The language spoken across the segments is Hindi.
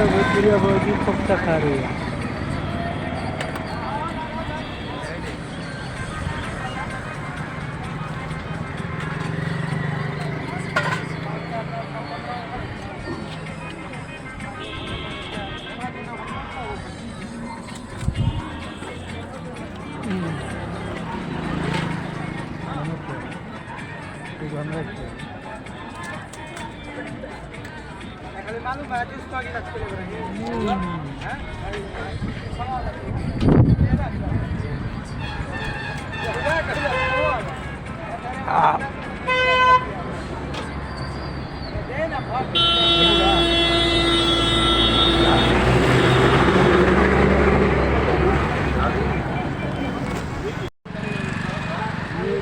भोजपुरिया भौजी कोफ्ता खा रही है। मालूम है जिसको आगे रख के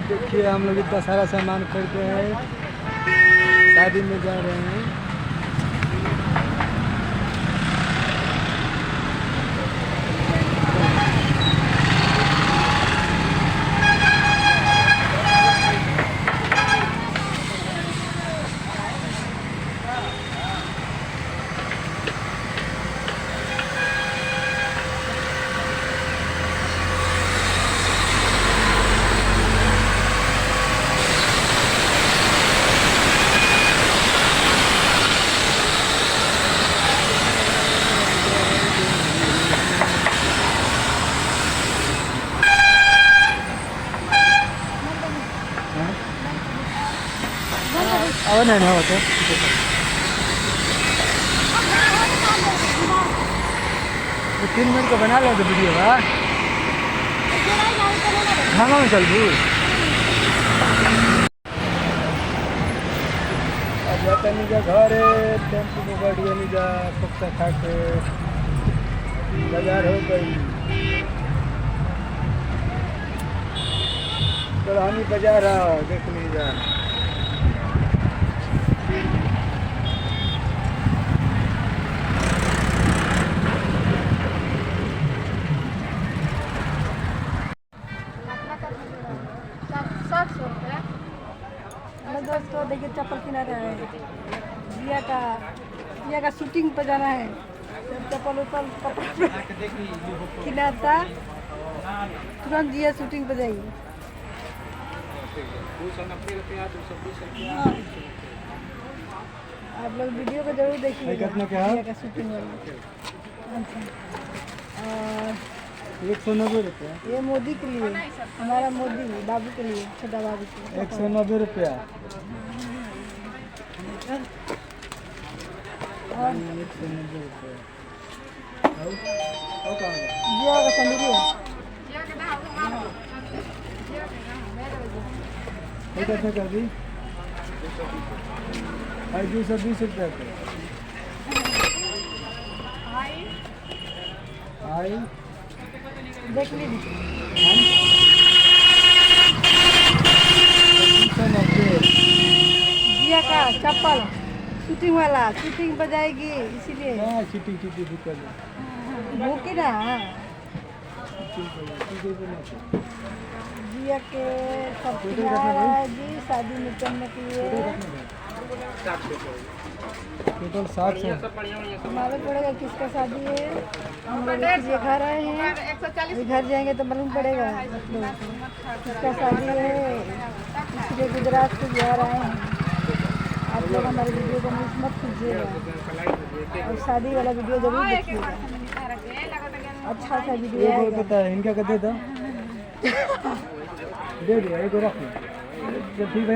देखिए हम लोग इतना सारा सामान खरीदे हैं, शादी में जा रहे हैं। अब नहीं होता तो 3 मिनट का बना लो वीडियो हाँ चल दू अब जाता नहीं जा घर टेम्पो को गाड़ी नहीं जा कोफ्ता खा के बाजार हो गई। चढ़ानी बाजार देख लीजिए। दोस्तों देखिए चप्पल किना रहे हैं, जिया का शूटिंग पे जाना है। चप्पल उप्पल किनाता तुरंत जिया शूटिंग पे जाइए। आप लोग वीडियो को जरूर देखिए जिया का शूटिंग वाली। 190 रुपया। ये मोदी के लिए, हमारा मोदी बाबू के लिए, छोटा बाबू के लिए 190 रुपया। जिया का सैंडल कितने कर दी? 220 रुपया का। आई देख लीजिए। जिया का चप्पल शूटिंग वाला, शूटिंग बजाएगी इसीलिए। हाँ चीटी दिक्कत भूखी ना जिया के सब जी शादी में करने के लिए टोटल 700। मालूम पड़ेगा किसका शादी है। हम लोग ये घर आए हैं, अभी घर जाएंगे तो मालूम पड़ेगा किसका शादी है। इसलिए गुजरात से बिहार आए हैं। आप लोग हमारे वीडियो को मिस मत कीजिएगा और शादी वाला वीडियो जरूर देखिएगा। अच्छा वीडियो है। इनका कहते था दे दिया एक रख ठीक है।